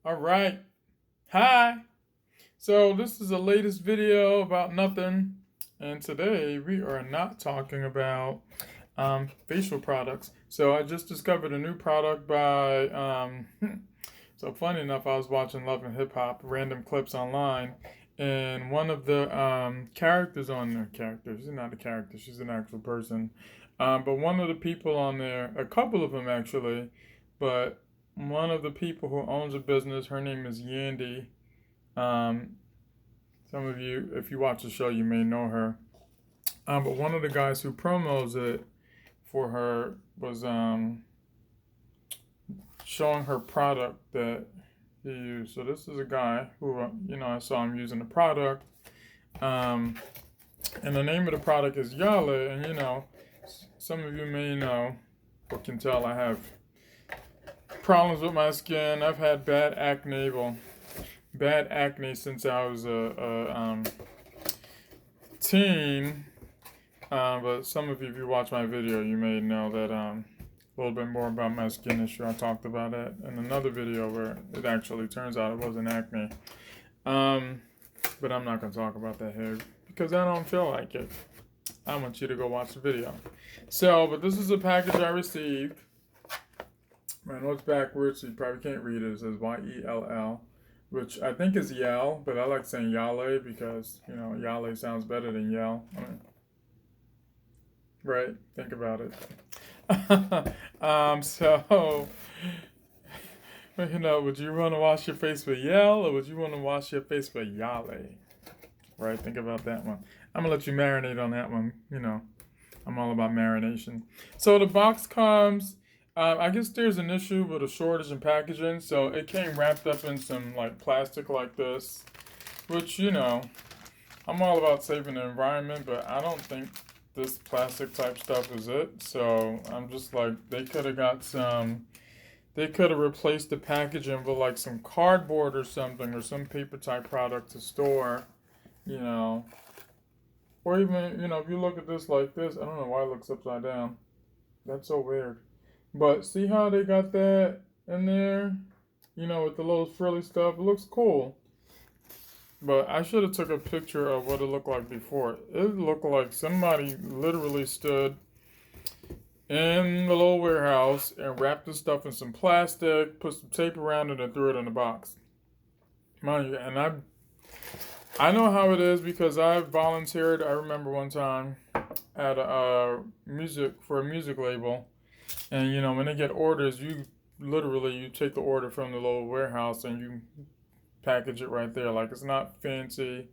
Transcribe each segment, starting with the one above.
All right. Hi. So this is the latest video about nothing, and today we are not talking about facial products. So I just discovered a new product by. So funny enough, I was watching Love and Hip Hop random clips online, and one of the characters on there, characters, she's not a character, she's an actual person, but one of the people on there, a couple of them actually, but one of the people who owns a business, her name is Yandy. Um, some of you, if you watch the show, you may know her. But one of the guys who promos it for her was showing her product that he used. So this is a guy who, I saw him using the product. Um, and the name of the product is Yelle. And, some of you may know or can tell I have problems with my skin. I've had bad acne since I was a teen. But some of you, if you watch my video, you may know that a little bit more about my skin issue. I talked about it in another video where it actually turns out it wasn't acne. Um, but I'm not going to talk about that here because I don't feel like it. I want you to go watch the video. So, but this is a package I received. I know it's backwards, so you probably can't read it. It says Yell, which I think is Yell, but I like saying Yale because, Yale sounds better than Yell. Right? Think about it. So, would you want to wash your face with Yell or would you want to wash your face with Yale? Right? Think about that one. I'm going to let you marinate on that one. I'm all about marination. So the box comes. I guess there's an issue with a shortage in packaging, so it came wrapped up in some like plastic like this, which I'm all about saving the environment, but I don't think this plastic type stuff is it. So I'm just like they could have replaced the packaging with like some cardboard or something or some paper type product to store, you know, or even if you look at this like this, I don't know why it looks upside down. That's so weird. But see how they got that in there? With the little frilly stuff. It looks cool. But I should have took a picture of what it looked like before. It looked like somebody literally stood in the little warehouse and wrapped the stuff in some plastic, put some tape around it, and threw it in a box. Mind you, and I know how it is because I volunteered. I remember one time at a music label, and when they get orders, you take the order from the little warehouse and you package it right there. Like it's not fancy.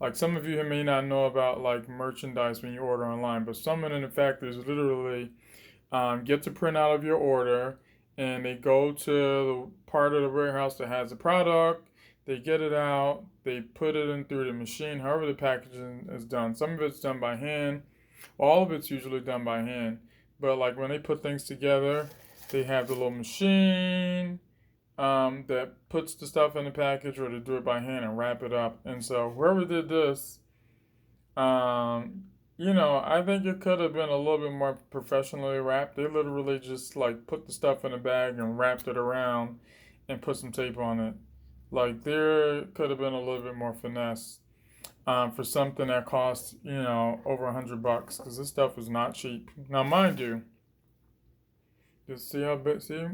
Like some of you may not know about like merchandise when you order online, but someone in the factories literally get the printout of your order and they go to the part of the warehouse that has the product. They get it out. They put it in through the machine. However, the packaging is done. Some of it's done by hand. All of it's usually done by hand. But like when they put things together, they have the little machine that puts the stuff in the package, or to do it by hand and wrap it up. And so whoever did this, I think it could have been a little bit more professionally wrapped. They literally just like put the stuff in a bag and wrapped it around and put some tape on it. Like there could have been a little bit more finesse for something that costs over $100 because this stuff is not cheap. Now, mind you, just see how big. See,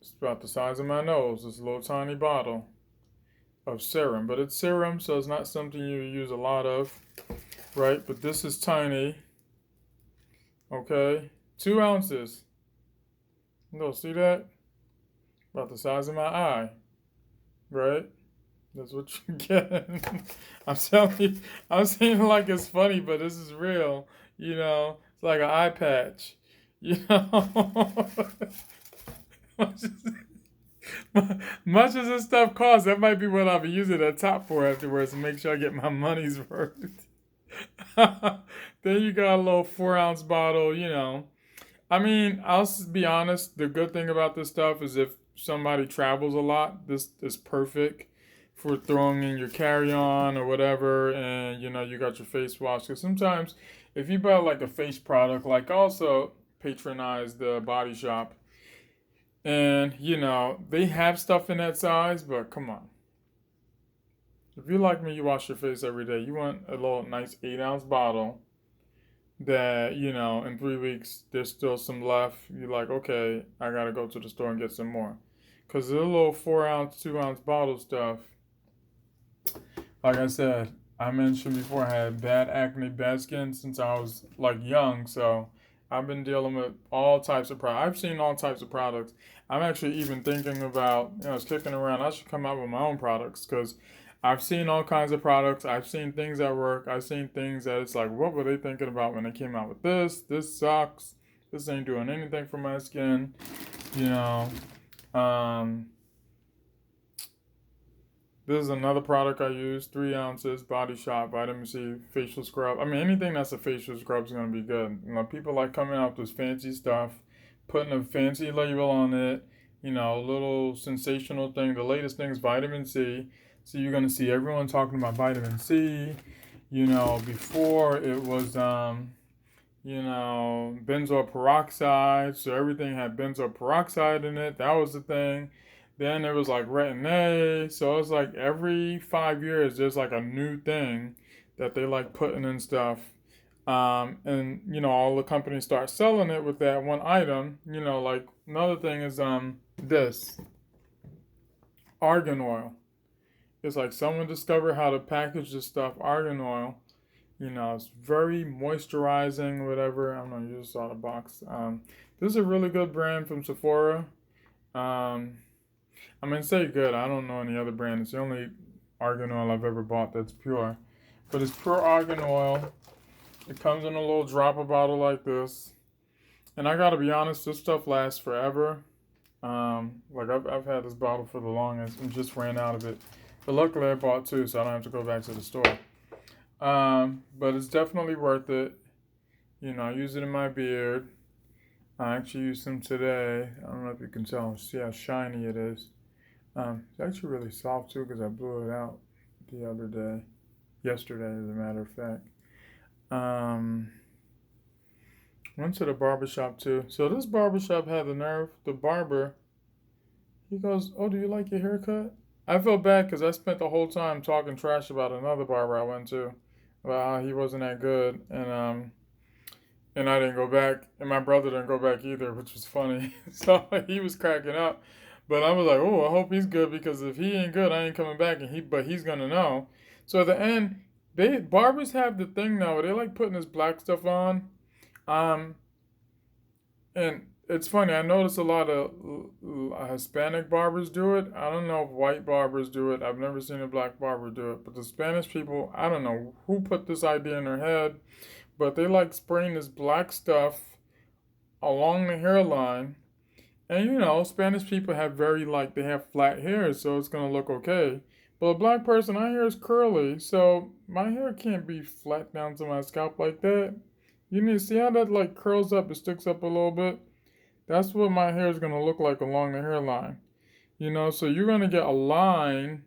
it's about the size of my nose. This little tiny bottle of serum, but it's serum, so it's not something you use a lot of, right? But this is tiny. Okay, 2 ounces. No, see that? About the size of my eye, right? That's what you get. I'm telling you, I'm saying it like it's funny, but this is real. It's like an eye patch. You know, much much as this stuff costs, that might be what I'll be using that top for afterwards to make sure I get my money's worth. Then you got a little 4 ounce bottle. I mean, I'll be honest. The good thing about this stuff is if somebody travels a lot, this is perfect for throwing in your carry-on or whatever, and you got your face wash. Because sometimes, if you buy like a face product, like also patronize the body shop. And, they have stuff in that size, but come on. If you like me, you wash your face every day. You want a little nice 8-ounce bottle that, in 3 weeks, there's still some left. You're like, okay, I got to go to the store and get some more. Because the little 4-ounce, 2-ounce bottle stuff, like I said, I mentioned before, I had bad acne, bad skin since I was like young. So I've been dealing with all types of products. I've seen all types of products. I'm actually even thinking about, I was kicking around, I should come out with my own products because I've seen all kinds of products. I've seen things that work. I've seen things that it's like, what were they thinking about when they came out with this? This sucks. This ain't doing anything for my skin. You know, um, this is another product I use, 3 ounces, Body Shop, vitamin C, facial scrub. I mean, anything that's a facial scrub is going to be good. People like coming out with this fancy stuff, putting a fancy label on it, a little sensational thing. The latest thing is vitamin C. So you're going to see everyone talking about vitamin C. Before it was, benzoyl peroxide. So everything had benzoyl peroxide in it. That was the thing. Then it was like retin A. So it's like every 5 years there's like a new thing that they like putting in stuff. And all the companies start selling it with that one item. Like another thing is this argan oil. It's like someone discovered how to package this stuff, argan oil. It's very moisturizing, whatever. I don't know, you just saw the box. This is a really good brand from Sephora. I mean, say good. I don't know any other brand. It's the only argan oil I've ever bought that's pure. But it's pure argan oil. It comes in a little dropper bottle like this. And I gotta be honest, this stuff lasts forever. Like I've had this bottle for the longest and just ran out of it. But luckily I bought two, so I don't have to go back to the store. But it's definitely worth it. I use it in my beard. I actually used some today. I don't know if you can tell. See how shiny it is. It's actually really soft too because I blew it out the other day. Yesterday, as a matter of fact. Went to the barbershop too. So this barbershop had the nerve. The barber, he goes, "Oh, do you like your haircut?" I felt bad because I spent the whole time talking trash about another barber I went to, about how he wasn't that good, and I didn't go back, and my brother didn't go back either, which was funny. So he was cracking up, but I was like, "Oh, I hope he's good because if he ain't good, I ain't coming back." But he's gonna know. So at the end, barbers have the thing now where they like putting this black stuff on, um, and it's funny. I notice a lot of Hispanic barbers do it. I don't know if white barbers do it. I've never seen a black barber do it. But the Spanish people, I don't know who put this idea in their head, but they like spraying this black stuff along the hairline. And Spanish people have they have flat hair, so it's gonna look okay. But a black person, my hair is curly, so my hair can't be flat down to my scalp like that. You need to see how that like curls up, it sticks up a little bit. That's what my hair is gonna look like along the hairline. So you're gonna get a line,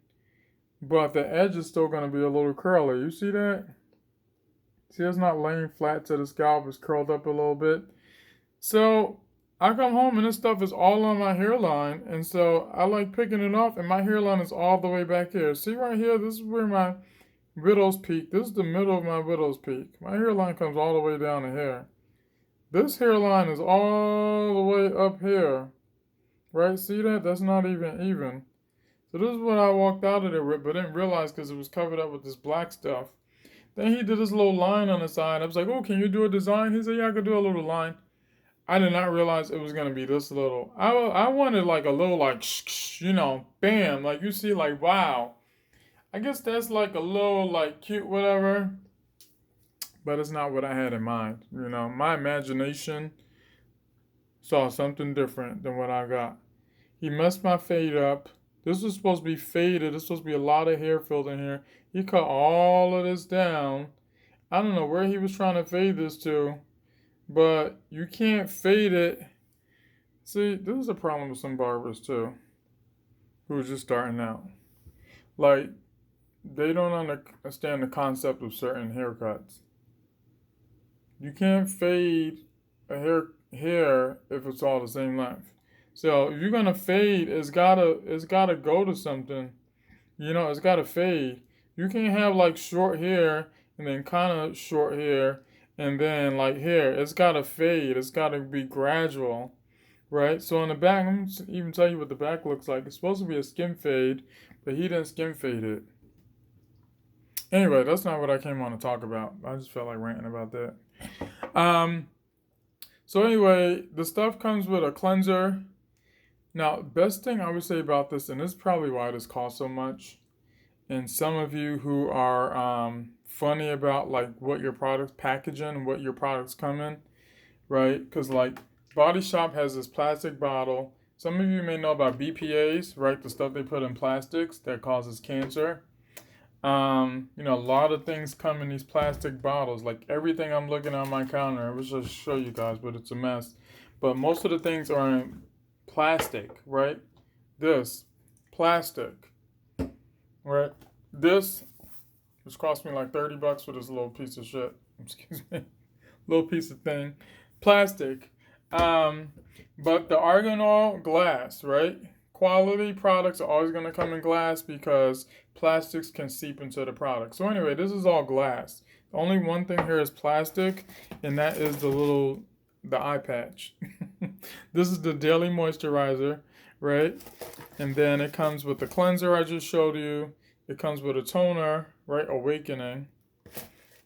but the edge is still gonna be a little curly. You see that? See, it's not laying flat to the scalp, it's curled up a little bit. So I come home and this stuff is all on my hairline, and so I like picking it off, and my hairline is all the way back here. See right here, this is where my widow's peak. This is the middle of my widow's peak. My hairline comes all the way down to here. This hairline is all the way up here. Right? See that? That's not even. So this is what I walked out of there with, but didn't realize because it was covered up with this black stuff. Then he did this little line on the side. I was like, "Oh, can you do a design?" He said, "Yeah, I could do a little line." I did not realize it was gonna be this little. I wanted like a little like bam, like you see like wow. I guess that's like a little like cute whatever, but it's not what I had in mind. My imagination saw something different than what I got. He messed my fade up. This was supposed to be faded. This was supposed to be a lot of hair filled in here. He cut all of this down. I don't know where he was trying to fade this to, but you can't fade it. See, this is a problem with some barbers too, who are just starting out. Like, they don't understand the concept of certain haircuts. You can't fade a hair if it's all the same length. So if you're gonna fade, it's gotta go to something. You know, it's gotta fade. You can't have like short hair and then kind of short hair and then like hair. It's gotta fade. It's gotta be gradual, right? So on the back, I'm gonna even tell you what the back looks like. It's supposed to be a skin fade, but he didn't skin fade it. Anyway, that's not what I came on to talk about. I just felt like ranting about that. Um. So anyway, the stuff comes with a cleanser. Now, best thing I would say about this, and this is probably why this costs so much, and some of you who are funny about like what your products packaging, what your products come in, right? Because like Body Shop has this plastic bottle. Some of you may know about BPA's, right? The stuff they put in plastics that causes cancer. You know, a lot of things come in these plastic bottles. Like everything I'm looking on my counter, I wish I just show you guys, but it's a mess. But most of the things are in plastic, right? This plastic, right? This, which cost me like $30 for this little piece of shit. Excuse me, little piece of thing, plastic. But the argan oil, glass, right? Quality products are always going to come in glass because plastics can seep into the product. So anyway, this is all glass. The only one thing here is plastic, and that is the eye patch. This is the daily moisturizer, right? And then it comes with the cleanser I just showed you. It comes with a toner, right? Awakening.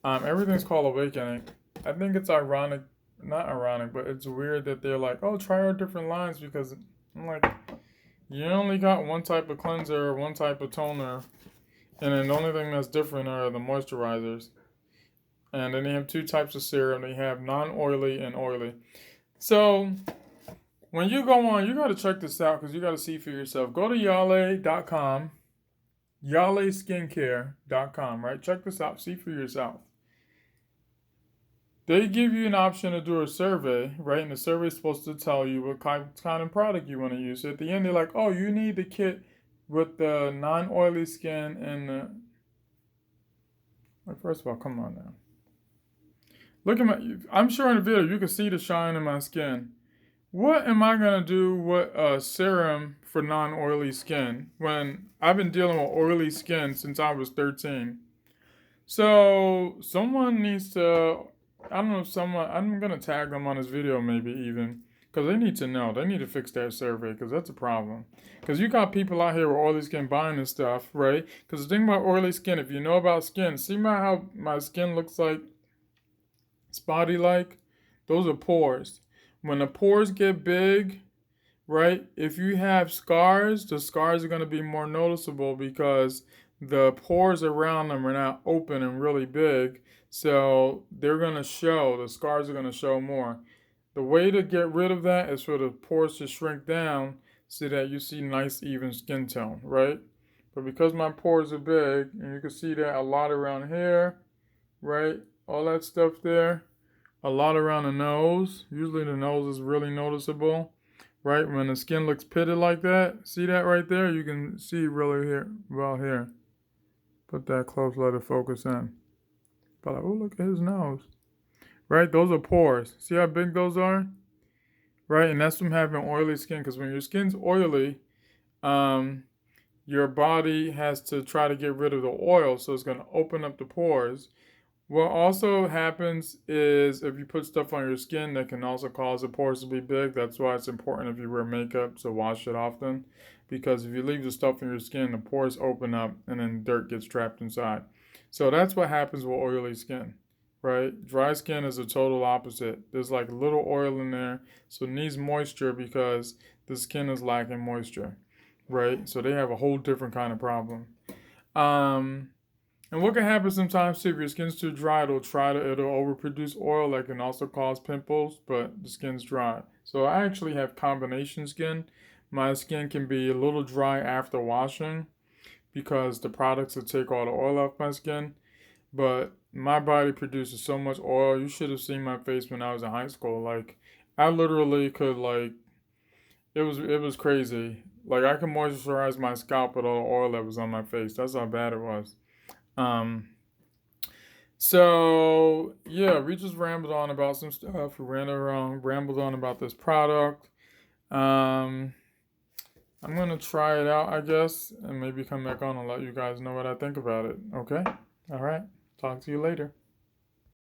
Everything's called Awakening. I think it's ironic, not ironic, but it's weird that they're like, oh, try our different lines, because I'm like, you only got one type of cleanser, one type of toner, and then the only thing that's different are the moisturizers. And then they have two types of serum. They have non-oily and oily. So when you go on, you got to check this out because you got to see for yourself. Go to Yelle.com, YelleSkincare.com, right? Check this out. See for yourself. They give you an option to do a survey, right? And the survey is supposed to tell you what kind of product you want to use. So at the end, they're like, oh, you need the kit with the non-oily skin and the... Like, first of all, come on now. Look at my... I'm sure in the video you can see the shine in my skin. What am I going to do with a serum for non-oily skin when I've been dealing with oily skin since I was 13? So someone needs to... I don't know if someone... I'm going to tag them on this video maybe even. Because they need to know. They need to fix that survey because that's a problem. Because you got people out here with oily skin buying this stuff, right? Because the thing about oily skin, if you know about skin, see how my skin looks like spotty like? Those are pores. When the pores get big, right? If you have scars, the scars are going to be more noticeable because the pores around them are now open and really big. So they're going to show, the scars are going to show more. The way to get rid of that is for the pores to shrink down so that you see nice even skin tone, right? But because my pores are big, and you can see that a lot around here, right? All that stuff there, a lot around the nose. Usually the nose is really noticeable, right? When the skin looks pitted like that, see that right there? You can see really here, well here. Put that close, let it focus in. But like, oh, look at his nose. Right? Those are pores. See how big those are? Right? And that's from having oily skin. Because when your skin's oily, your body has to try to get rid of the oil. So it's going to open up the pores. What also happens is if you put stuff on your skin that can also cause the pores to be big. That's why it's important if you wear makeup to wash it often. Because if you leave the stuff in your skin, the pores open up and then dirt gets trapped inside. So that's what happens with oily skin. Right? Dry skin is the total opposite. There's like little oil in there, so it needs moisture because the skin is lacking moisture, right? So they have a whole different kind of problem. And what can happen sometimes too, if your skin's too dry, it'll overproduce oil that can also cause pimples, but the skin's dry. So I actually have combination skin. My skin can be a little dry after washing because the products will take all the oil off my skin. But my body produces so much oil. You should have seen my face when I was in high school. Like, I literally could it was crazy. Like, I could moisturize my scalp with all the oil that was on my face. That's how bad it was. So yeah, we just rambled on about some stuff. We rambled on about this product. Um, I'm gonna try it out, I guess, and maybe come back on and let you guys know what I think about it. Okay? All right. Talk to you later.